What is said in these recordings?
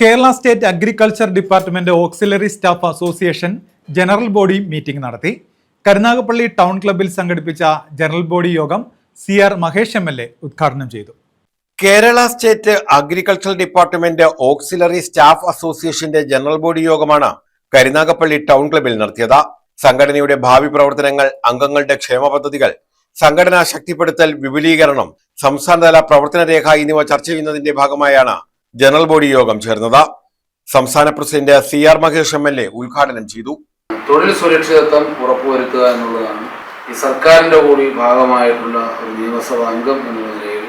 Kerala state agriculture department auxiliary staff association general body meeting നടത്തി. Karunagappally town ക്ലബ്ബിൽ സംഘടിപ്പിച്ച general body യോഗം CR മഹേഷ് MLA ഉദ്ഘാടനം ചെയ്തു. Kerala state agriculture department auxiliary staff അസോസിയേഷന്റെ ജനറൽ ബോഡി യോഗമാണ് കരുനാഗപ്പള്ളി ടൗൺ ക്ലബ്ബിൽ നടത്തിയത്. സംഘടനയുടെ ഭാവി പ്രവർത്തനങ്ങൾ, അംഗങ്ങളുടെ ക്ഷേമ പദ്ധതികൾ, സംഘടനാ ശക്തിപ്പെടുത്തൽ, വിപുലീകരണം, സംസ്ഥാനതല പ്രവർത്തന രേഖ എന്നിവ ചർച്ച ചെയ്യുന്നതിന്റെ ഭാഗമായാണ് ജനറൽ ബോഡി യോഗം ചേർന്നത്. സംസ്ഥാന പ്രസിഡന്റ് CR മഹേഷ് MLA ഉദ്ഘാടനം ചെയ്തു. തൊഴിൽ സുരക്ഷിതത്വം ഉറപ്പുവരുത്തുക എന്നുള്ളതാണ് ഈ സർക്കാരിന്റെ കൂടി ഭാഗമായിട്ടുള്ള ഒരു നിയമസഭാ അംഗം എന്നുള്ള നിലയിൽ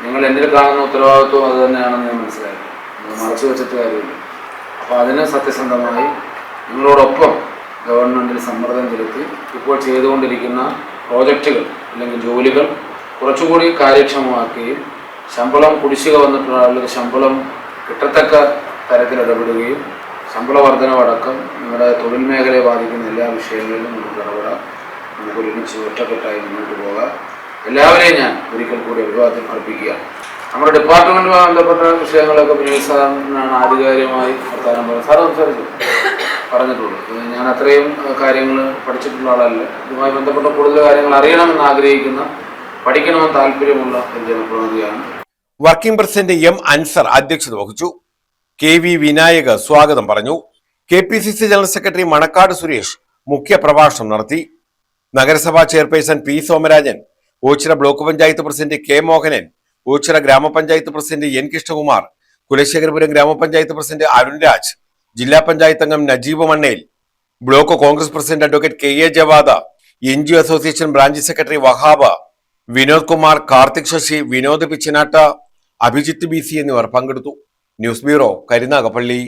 നിങ്ങൾ എന്നിൽ കാണുന്ന ഉത്തരവാദിത്വം അത് തന്നെയാണെന്ന് ഞാൻ മനസ്സിലാക്കി. മറച്ചു വെച്ചിട്ട് കാര്യമില്ല. അപ്പോൾ അതിന് സത്യസന്ധമായി നിങ്ങളോടൊപ്പം ഗവൺമെന്റിൽ സമ്മർദ്ദം ചെലുത്തി ഇപ്പോൾ ചെയ്തുകൊണ്ടിരിക്കുന്ന പ്രോജക്റ്റുകൾ അല്ലെങ്കിൽ ജോലികൾ കുറച്ചുകൂടി കാര്യക്ഷമമാക്കുകയും ശമ്പളം കുടിശ്ശിക വന്നിട്ടുള്ള ആളുകൾക്ക് ശമ്പളം കിട്ടത്തക്ക തരത്തിൽ ഇടപെടുകയും ശമ്പള വർധനവടക്കം നിങ്ങളുടെ തൊഴിൽ മേഖലയെ ബാധിക്കുന്ന എല്ലാ വിഷയങ്ങളിലും നമുക്ക് ഇടപെടാം. നമുക്ക് ഒരുമിച്ച് ഒറ്റക്കെട്ടായി മുന്നോട്ട് പോകാം. എല്ലാവരെയും ഞാൻ ഒരിക്കൽ കൂടി അഭിവാദ്യം അർപ്പിക്കുകയാണ്. നമ്മുടെ ഡിപ്പാർട്ട്മെന്റുമായി ബന്ധപ്പെട്ട വിഷയങ്ങളൊക്കെ വിനോദ് സാറിനാണ് ആധികാരികമായി സാറ് പറഞ്ഞിട്ടുള്ളൂ. ഞാൻ അത്രയും കാര്യങ്ങൾ പഠിച്ചിട്ടുള്ള ആളല്ല. ഇതുമായി ബന്ധപ്പെട്ട കൂടുതൽ കാര്യങ്ങൾ അറിയണമെന്ന് ആഗ്രഹിക്കുന്ന, പഠിക്കണമെന്ന് താല്പര്യമുള്ള ഒരു ജനപ്രതിനിധിയാണ്. വർക്കിംഗ് പ്രസിഡന്റ് M അൻസർ അധ്യക്ഷത വഹിച്ചു. KV വിനായക് സ്വാഗതം പറഞ്ഞു. KPCC general secretary Manakkad Suresh മുഖ്യ പ്രഭാഷണം നടത്തി. നഗരസഭാ chairperson P Somarajan, Oachira block panchayat president K Mohanan, Oachira ഗ്രാമപഞ്ചായത്ത് പ്രസിഡന്റ് N കൃഷ്ണകുമാർ, കുലശേഖരപുരം ഗ്രാമപഞ്ചായത്ത് പ്രസിഡന്റ് അരുൺ രാജ്, ജില്ലാ പഞ്ചായത്ത് അംഗം Najeeb Mannel, block Congress president advocate KA Javad, NGO association branch secretary Wahab, Vinod Kumar, Karthik Sasi, Vinod പിച്ചിനാട്ട, അഭിജിത്ത് BC എന്നിവർ പങ്കെടുത്തു. News bureau, Karunagappally.